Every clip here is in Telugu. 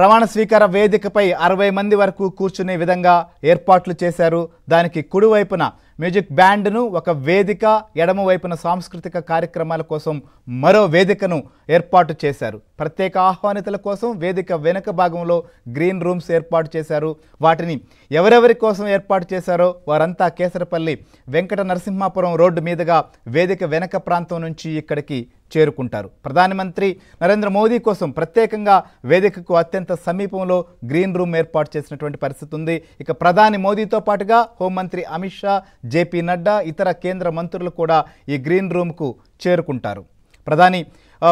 ప్రమాణ స్వీకార వేదికపై 60 మంది వరకు కూర్చునే విధంగా ఏర్పాట్లు చేశారు. దానికి కుడివైపున మ్యూజిక్ బ్యాండ్ను ఒక వేదిక, ఎడమవైపున సాంస్కృతిక కార్యక్రమాల కోసం మరో వేదికను ఏర్పాటు చేశారు. ప్రత్యేక ఆహ్వానితుల కోసం వేదిక వెనుక భాగంలో గ్రీన్ రూమ్స్ ఏర్పాటు చేశారు. వాటిని ఎవరెవరి కోసం ఏర్పాటు చేశారో వారంతా కేసరపల్లి వెంకట నరసింహాపురం రోడ్డు మీదుగా వేదిక వెనక ప్రాంతం నుంచి ఇక్కడికి చేరుకుంటారు. ప్రధానమంత్రి నరేంద్ర మోదీ కోసం ప్రత్యేకంగా వేదికకు అత్యంత సమీపంలో గ్రీన్ రూమ్ ఏర్పాటు చేసినటువంటి పరిస్థితి ఉంది. ఇక ప్రధాని మోదీతో పాటుగా హోంమంత్రి అమిత్ షా, జేపీ నడ్డా, ఇతర కేంద్ర మంత్రులు కూడా ఈ గ్రీన్ రూమ్కు చేరుకుంటారు. ప్రధాని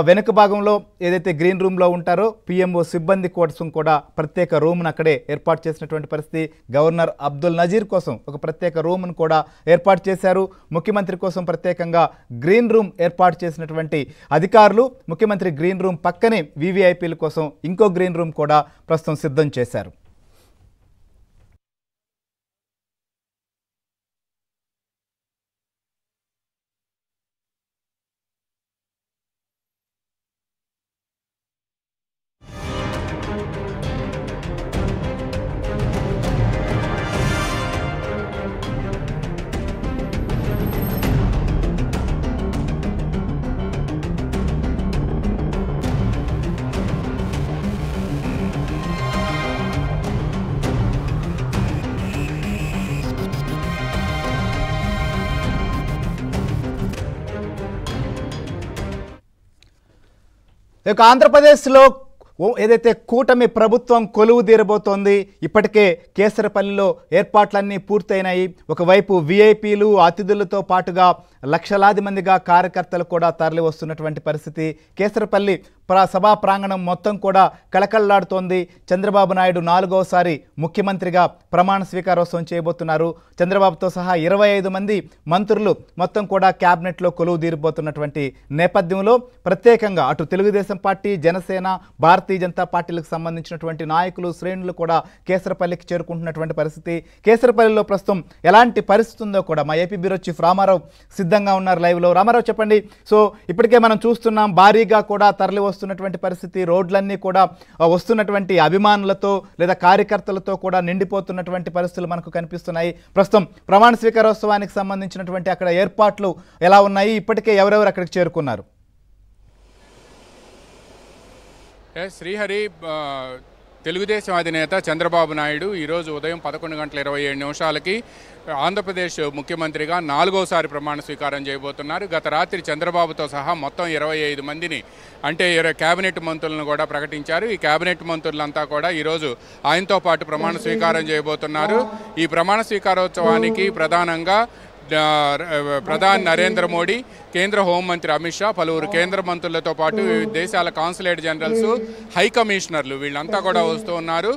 వెనుక భాగంలో ఏదైతే గ్రీన్ రూమ్లో ఉంటారో పిఎంఓ సిబ్బంది కోసం కూడా ప్రత్యేక రూమ్ను అక్కడే ఏర్పాటు చేసినటువంటి పరిస్థితి. గవర్నర్ అబ్దుల్ నజీర్ కోసం ఒక ప్రత్యేక రూమ్ను కూడా ఏర్పాటు చేశారు. ముఖ్యమంత్రి కోసం ప్రత్యేకంగా గ్రీన్ రూమ్ ఏర్పాటు చేసినటువంటి అధికారులు ముఖ్యమంత్రి గ్రీన్ రూమ్ పక్కనే వీవీఐపీల కోసం ఇంకో గ్రీన్ రూమ్ కూడా ప్రస్తుతం సిద్ధం చేశారు. ఆంధ్రప్రదేశ్లో ఏదైతే కూటమి ప్రభుత్వం కొలువు తీరబోతోంది, ఇప్పటికే కేసరపల్లిలో ఏర్పాట్లన్నీ పూర్తయినాయి. ఒకవైపు వీఐపీలు, అతిథులతో పాటుగా లక్షలాది మందిగా కార్యకర్తలు కూడా తరలి వస్తున్నటువంటి పరిస్థితి. కేసరపల్లి సభా ప్రాంగణం మొత్తం కూడా కళకళలాడుతోంది. చంద్రబాబు నాయుడు 4వసారి ముఖ్యమంత్రిగా ప్రమాణ స్వీకారోత్సవం చేయబోతున్నారు. చంద్రబాబుతో సహా 25 మంది మంత్రులు మొత్తం కూడా క్యాబినెట్లో కొలువు తీరిపోతున్నటువంటి నేపథ్యంలో ప్రత్యేకంగా అటు తెలుగుదేశం పార్టీ, జనసేన, భారతీయ జనతా పార్టీలకు సంబంధించినటువంటి నాయకులు, శ్రేణులు కూడా కేసరపల్లికి చేరుకుంటున్నటువంటి పరిస్థితి. కేసరపల్లిలో ప్రస్తుతం ఎలాంటి పరిస్థితి ఉందో కూడా మా ఏపీ బ్యూరో చీఫ్ రామారావు సిద్ధంగా ఉన్నారు లైవ్లో. రామారావు చెప్పండి. సో ఇప్పటికే మనం చూస్తున్నాం భారీగా కూడా తరలి వస్తున్నటువంటి పరిస్థితి. రోడ్లన్నీ కూడా వస్తున్నటువంటి అభిమానులతో లేదా కార్యకర్తలతో కూడా నిండిపోతున్నటువంటి పరిస్థితులు మనకు కనిపిస్తున్నాయి. ప్రస్తుతం ప్రమాణ స్వీకారోత్సవానికి సంబంధించినటువంటి అక్కడ ఏర్పాట్లు ఎలా ఉన్నాయి, ఇప్పటికే ఎవరెవరు అక్కడికి చేరుకున్నారు? శ్రీహరి, తెలుగుదేశం అధినేత చంద్రబాబు నాయుడు ఈరోజు ఉదయం 11:27 ఆంధ్రప్రదేశ్ ముఖ్యమంత్రిగా 4వసారి ప్రమాణ స్వీకారం చేయబోతున్నారు. గత రాత్రి చంద్రబాబుతో సహా మొత్తం 25 మందిని అంటే క్యాబినెట్ మంత్రులను కూడా ప్రకటించారు. ఈ క్యాబినెట్ మంత్రులంతా కూడా ఈరోజు ఆయనతో పాటు ప్రమాణ స్వీకారం చేయబోతున్నారు. ఈ ప్రమాణ స్వీకారోత్సవానికి ప్రధానంగా ప్రధాని నరేంద్ర మోడీ, కేంద్ర హోంమంత్రి అమిత్ షా, పలువురు కేంద్ర మంత్రులతో పాటు దేశాల కాన్సులేట్ జనరల్స్, హై కమిషనర్లు వీళ్ళంతా కూడా వస్తూ ఉన్నారు.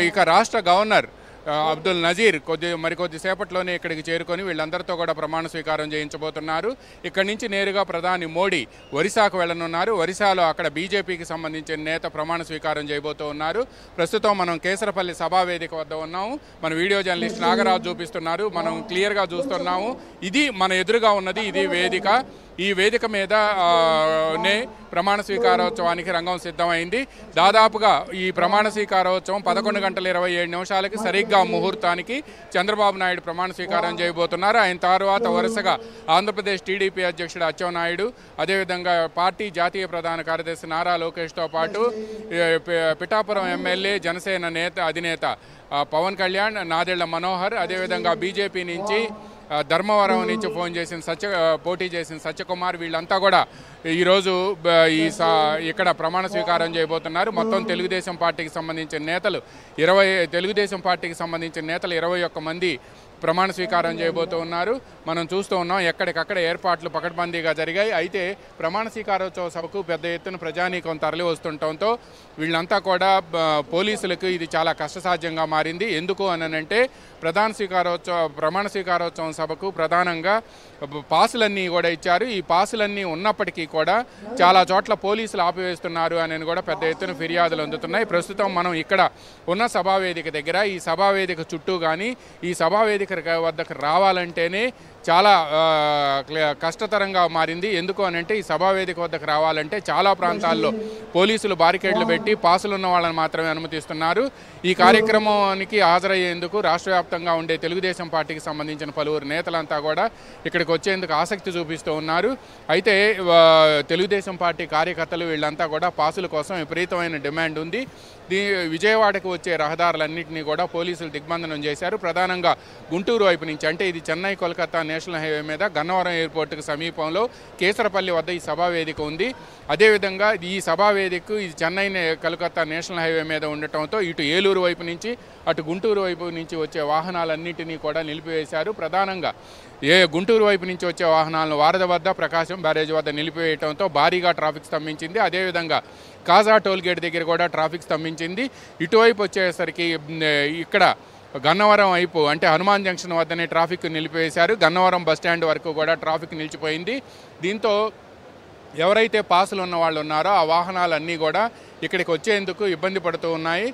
ఇక రాష్ట్ర గవర్నర్ అబ్దుల్ నజీర్ మరికొద్దిసేపట్లోనే ఇక్కడికి చేరుకొని వీళ్ళందరితో కూడా ప్రమాణ స్వీకారం చేయించబోతున్నారు. ఇక్కడి నుంచి నేరుగా ప్రధాని మోడీ ఒరిస్సాకు వెళ్లనున్నారు. ఒరిస్సాలో అక్కడ బీజేపీకి సంబంధించిన నేత ప్రమాణ స్వీకారం చేయబోతూ ఉన్నారు. ప్రస్తుతం మనం కేసరపల్లి సభా వేదిక వద్ద ఉన్నాము. మన వీడియో జర్నలిస్ట్ నాగరాజు చూపిస్తున్నారు. మనం క్లియర్గా చూస్తున్నాము. ఇది మన ఎదురుగా ఉన్నది, ఇది వేదిక. ఈ వేదిక మీద ప్రమాణ స్వీకారోత్సవానికి రంగం సిద్ధమైంది. దాదాపుగా ఈ ప్రమాణ స్వీకారోత్సవం 11:27 సరిగ్గా ముహూర్తానికి చంద్రబాబు నాయుడు ప్రమాణ స్వీకారం చేయబోతున్నారు. ఆయన తర్వాత వరుసగా ఆంధ్రప్రదేశ్ టీడీపీ అధ్యక్షుడు అచ్చెన్నాయుడు, అదేవిధంగా పార్టీ జాతీయ ప్రధాన కార్యదర్శి నారా లోకేష్తో పాటు పిఠాపురం ఎమ్మెల్యే, జనసేన అధినేత పవన్ కళ్యాణ్, నాదెళ్ల మనోహర్, అదేవిధంగా బీజేపీ నుంచి ధర్మవరం నుంచి పోటీ చేసిన సత్యకుమార్ వీళ్ళంతా కూడా ఈరోజు ఇక్కడ ప్రమాణ స్వీకారం చేయబోతున్నారు. మొత్తం తెలుగుదేశం పార్టీకి సంబంధించిన నేతలు 21 మంది ప్రమాణ స్వీకారం చేయబోతూ ఉన్నారు. మనం చూస్తూ ఉన్నాం ఎక్కడికక్కడ ఏర్పాట్లు పకడ్బందీగా జరిగాయి. అయితే ప్రమాణ స్వీకారోత్సవ సభకు పెద్ద ఎత్తున ప్రజానీకం తరలి వస్తుండటంతో వీళ్ళంతా కూడా పోలీసులకు ఇది చాలా కష్టసాధ్యంగా మారింది. ఎందుకు అనంటే ప్రమాణ స్వీకారోత్సవం సభకు ప్రధానంగా పాసులన్నీ కూడా ఇచ్చారు. ఈ పాసులన్నీ ఉన్నప్పటికీ కూడా చాలా చోట్ల పోలీసులు ఆపివేస్తున్నారు అని కూడా పెద్ద ఎత్తున ఫిర్యాదులు అందుతున్నాయి. ప్రస్తుతం మనం ఇక్కడ ఉన్న సభావేదిక దగ్గర, ఈ సభావేదిక చుట్టూ కానీ, ఈ సభావేదిక వద్దకు రావాలంటేనే చాలా కష్టతరంగా మారింది. ఎందుకు అనంటే ఈ సభావేదిక వద్దకు రావాలంటే చాలా ప్రాంతాల్లో పోలీసులు బారికేడ్లు పెట్టి పాసులు ఉన్న వాళ్ళని మాత్రమే అనుమతిస్తున్నారు. ఈ కార్యక్రమానికి హాజరయ్యేందుకు రాష్ట్ర వ్యాప్తంగా ఉండే తెలుగుదేశం పార్టీకి సంబంధించిన పలువురు నేతలంతా కూడా ఇక్కడికి వచ్చేందుకు ఆసక్తి చూపిస్తూ ఉన్నారు. అయితే తెలుగుదేశం పార్టీ కార్యకర్తలు వీళ్ళంతా కూడా పాసుల కోసం విపరీతమైన డిమాండ్ ఉంది. విజయవాడకు వచ్చే రహదారులన్నింటినీ కూడా పోలీసులు దిగ్బంధనం చేశారు. ప్రధానంగా గుంటూరు వైపు నుంచి, అంటే ఇది చెన్నై కోల్కతా నేషనల్ హైవే మీద గన్నవరం ఎయిర్పోర్టుకు సమీపంలో కేసరపల్లి వద్ద ఈ సభావేదిక ఉంది. అదేవిధంగా ఈ సభావేదికకు ఇది చెన్నై కోల్కతా నేషనల్ హైవే మీద ఉండటంతో ఇటు ఏలూరు వైపు నుంచి అటు గుంటూరు వైపు నుంచి వచ్చే వాహనాలన్నింటినీ కూడా నిలిపివేశారు. ప్రధానంగా గుంటూరు వైపు నుంచి వచ్చే వాహనాలను వారధ వద్ద, ప్రకాశం బ్యారేజ్ వద్ద నిలిపివేయడంతో భారీగా ట్రాఫిక్ స్తంభించింది. అదేవిధంగా కాజా టోల్గేట్ దగ్గర కూడా ట్రాఫిక్ స్తంభించింది. ఇటువైపు వచ్చేసరికి ఇక్కడ గన్నవరం వైపు అంటే హనుమాన్ జంక్షన్ వద్దనే ట్రాఫిక్ నిలిపివేశారు. గన్నవరం బస్టాండ్ వరకు కూడా ట్రాఫిక్ నిలిచిపోయింది. దీంతో ఎవరైతే పాసులు ఉన్న వాళ్ళు ఉన్నారో ఆ వాహనాలన్నీ కూడా ఇక్కడికి వచ్చేందుకు ఇబ్బంది పడుతూ ఉన్నాయి.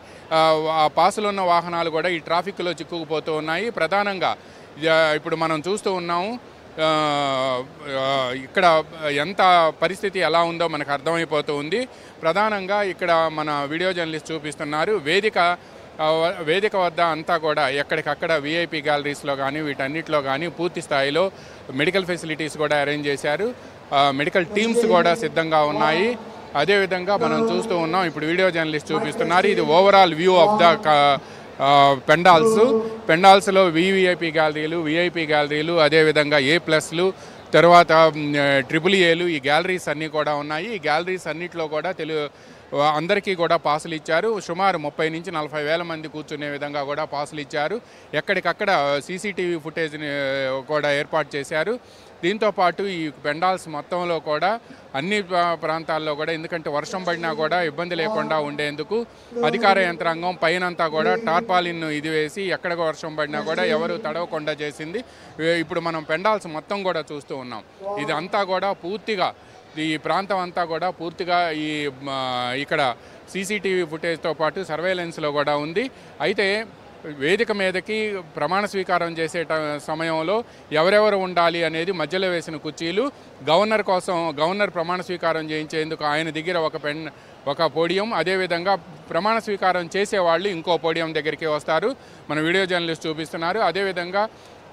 ఆ పాసులు ఉన్న వాహనాలు కూడా ఈ ట్రాఫిక్లో చిక్కుకుపోతూ ఉన్నాయి. ప్రధానంగా ఇప్పుడు మనం చూస్తూ ఉన్నాము ఇక్కడ ఎంత పరిస్థితి ఎలా ఉందో మనకు అర్థమైపోతూ ఉంది. ప్రధానంగా ఇక్కడ మన వీడియో జర్నలిస్ట్ చూపిస్తున్నారు వేదిక వద్ద అంతా కూడా ఎక్కడికక్కడ విఐపి గ్యాలరీస్లో కానీ వీటన్నిటిలో కానీ పూర్తి స్థాయిలో మెడికల్ ఫెసిలిటీస్ కూడా అరేంజ్ చేశారు. మెడికల్ టీమ్స్ కూడా సిద్ధంగా ఉన్నాయి. అదేవిధంగా మనం చూస్తూ ఉన్నాం, ఇప్పుడు వీడియో జర్నలిస్ట్ చూపిస్తున్నారు, ఇది ఓవరాల్ వ్యూ ఆఫ్ ద పెండాల్స్లో వివిఐపి గ్యాలరీలు అదేవిధంగా A+లు తర్వాత AAAలు ఈ గ్యాలరీస్ అన్నీ కూడా ఉన్నాయి. ఈ గ్యాలరీస్ అన్నింటిలో కూడా అందరికీ కూడా పాసులు ఇచ్చారు. సుమారు 30 నుంచి 40 వేల మంది కూర్చునే విధంగా కూడా పాసులు ఇచ్చారు. ఎక్కడికక్కడ CCTV ఫుటేజ్ని కూడా ఏర్పాటు చేశారు. దీంతోపాటు ఈ పెండాల్స్ మొత్తంలో కూడా అన్ని ప్రాంతాల్లో కూడా, ఎందుకంటే వర్షం పడినా కూడా ఇబ్బంది లేకుండా ఉండేందుకు అధికార యంత్రాంగం పైనంతా కూడా టార్పాలిన్ ఇది వేసి ఎక్కడ వర్షం పడినా కూడా ఎవరు తడవకుండా చేసింది. ఇప్పుడు మనం పెండాల్స్ మొత్తం కూడా చూస్తూ ఉన్నాం. ఇది అంతా కూడా పూర్తిగా ఈ ప్రాంతం అంతా కూడా పూర్తిగా ఇక్కడ CCTV ఫుటేజ్తో పాటు సర్వేలెన్స్లో కూడా ఉంది. అయితే వేదిక మీదకి ప్రమాణ స్వీకారం చేసే సమయంలో ఎవరెవరు ఉండాలి అనేది మధ్యలో వేసిన కుర్చీలు. గవర్నర్ ప్రమాణ స్వీకారం చేయించేందుకు ఆయన దగ్గర ఒక పోడియం, అదేవిధంగా ప్రమాణ స్వీకారం చేసేవాళ్ళు ఇంకో పోడియం దగ్గరికి వస్తారు. మన వీడియో జర్నలిస్ట్ చూపిస్తున్నారు. అదేవిధంగా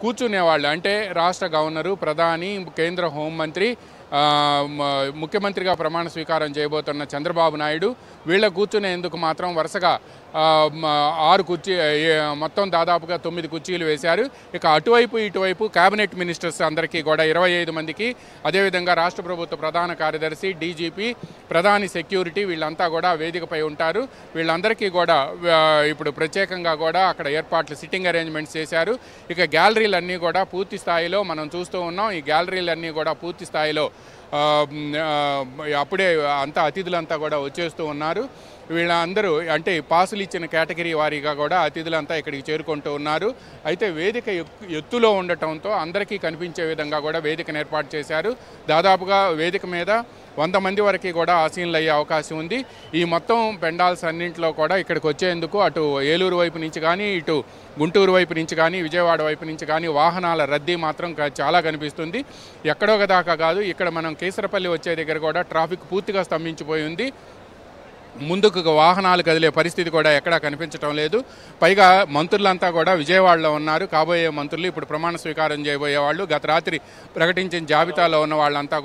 కూర్చునేవాళ్ళు అంటే రాష్ట్ర గవర్నరు, ప్రధాని, కేంద్ర హోంమంత్రి, ముఖ్యమంత్రిగా ప్రమాణ స్వీకారం చేయబోతున్న చంద్రబాబు నాయుడు వీళ్ళ కూర్చునేందుకు మాత్రం వరుసగా 6 మొత్తం దాదాపుగా 9 కుర్చీలు వేశారు. ఇక అటువైపు ఇటువైపు కేబినెట్ మినిస్టర్స్ అందరికీ కూడా 25 మందికి, అదేవిధంగా రాష్ట్ర ప్రభుత్వ ప్రధాన కార్యదర్శి, డీజీపీ, ప్రధాని సెక్యూరిటీ వీళ్ళంతా కూడా వేదికపై ఉంటారు. వీళ్ళందరికీ కూడా ఇప్పుడు ప్రత్యేకంగా కూడా అక్కడ ఏర్పాట్లు సిట్టింగ్ అరేంజ్మెంట్స్ చేశారు. ఇక గ్యాలరీలన్నీ కూడా పూర్తి స్థాయిలో మనం చూస్తూ ఉన్నాం. ఈ గ్యాలరీలన్నీ కూడా పూర్తి స్థాయిలో అప్పుడే అంతా అతిథులంతా కూడా వచ్చేస్తూ ఉన్నారు. వీళ్ళందరూ అంటే పాసులు ఇచ్చిన కేటగిరీ వారీగా కూడా అతిథులంతా ఇక్కడికి చేరుకుంటూ ఉన్నారు. అయితే వేదిక ఎత్తులో ఉండటంతో అందరికీ కనిపించే విధంగా కూడా వేదికను ఏర్పాటు చేశారు. దాదాపుగా వేదిక మీద 100 మంది వరకు కూడా ఆసీనులు అయ్యే అవకాశం ఉంది. ఈ మొత్తం పెండాల్స్ అన్నింటిలో కూడా ఇక్కడికి వచ్చేందుకు అటు ఏలూరు వైపు నుంచి కానీ, ఇటు గుంటూరు వైపు నుంచి కానీ, విజయవాడ వైపు నుంచి కానీ వాహనాల రద్దీ మాత్రం చాలా కనిపిస్తుంది. ఎక్కడో దాకా కాదు, ఇక్కడ మనం కేసరపల్లి వచ్చే దగ్గర కూడా ట్రాఫిక్ పూర్తిగా స్తంభించిపోయి ఉంది. ముందుకు వాహనాలు కదిలే పరిస్థితి కూడా ఎక్కడా కనిపించడం లేదు. పైగా మంత్రులంతా కూడా విజయవాడలో ఉన్నారు. కాబోయే మంత్రులు ఇప్పుడు ప్రమాణ స్వీకారం చేయబోయే వాళ్ళు గత రాత్రి ప్రకటించిన జాబితాలో ఉన్న వాళ్ళంతా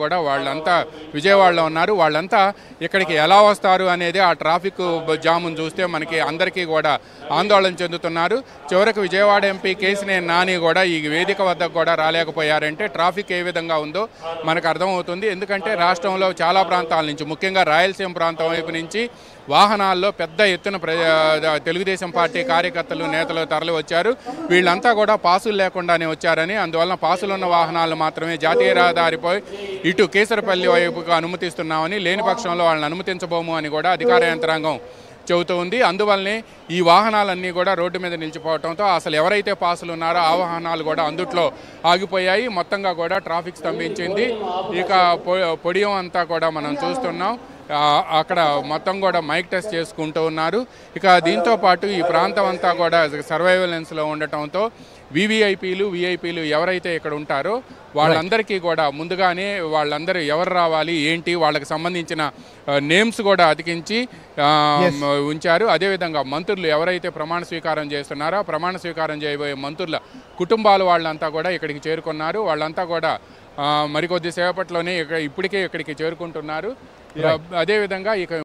విజయవాడలో ఉన్నారు. వాళ్ళంతా ఇక్కడికి ఎలా వస్తారు అనేది ఆ ట్రాఫిక్ జామును చూస్తే మనకి అందరికీ కూడా ఆందోళన చెందుతున్నారు. చివరికి విజయవాడ ఎంపీ కేసినేని నాని కూడా ఈ వేదిక వద్దకు కూడా రాలేకపోయారంటే ట్రాఫిక్ ఏ విధంగా ఉందో మనకు అర్థమవుతుంది. ఎందుకంటే రాష్ట్రంలో చాలా ప్రాంతాల నుంచి, ముఖ్యంగా రాయలసీమ ప్రాంతం వైపు నుంచి వాహనాల్లో పెద్ద ఎత్తున తెలుగుదేశం పార్టీ కార్యకర్తలు, నేతలు తరలి వచ్చారు. వీళ్ళంతా కూడా పాసులు లేకుండానే వచ్చారని, అందువలన పాసులు ఉన్న వాహనాలు మాత్రమే జాతీయ రహదారిపై ఇటు కేసరపల్లి వైపుకు అనుమతిస్తున్నామని, లేని పక్షంలో వాళ్ళని అనుమతించబోము అని కూడా అధికార యంత్రాంగం చెబుతూ ఉంది. అందువల్లనే ఈ వాహనాలన్నీ కూడా రోడ్డు మీద నిలిచిపోవడంతో అసలు ఎవరైతే పాసులు ఉన్నారో ఆ వాహనాలు కూడా అందుట్లో ఆగిపోయాయి. మొత్తంగా కూడా ట్రాఫిక్ స్తంభించింది. ఇక పొడియం అంతా కూడా మనం చూస్తున్నాం. అక్కడ మొత్తం కూడా మైక్ టెస్ట్ చేసుకుంటూ ఉన్నారు. ఇక దీంతో పాటు ఈ ప్రాంతం అంతా కూడా సర్వైలెన్స్లో ఉండటంతో విఐపీలు ఎవరైతే ఇక్కడ ఉంటారో వాళ్ళందరికీ కూడా ముందుగానే వాళ్ళందరూ ఎవరు రావాలి ఏంటి వాళ్ళకి సంబంధించిన నేమ్స్ కూడా అతికించి ఉంచారు. అదేవిధంగా మంత్రులు ఎవరైతే ప్రమాణ స్వీకారం చేస్తున్నారో ప్రమాణ స్వీకారం చేయబోయే మంత్రుల కుటుంబాల వాళ్ళంతా కూడా ఇక్కడికి చేరుకున్నారు. వాళ్ళంతా కూడా మరికొద్ది సేపట్లోనే ఇప్పటికే ఇక్కడికి చేరుకుంటున్నారు. అదేవిధంగా ఇక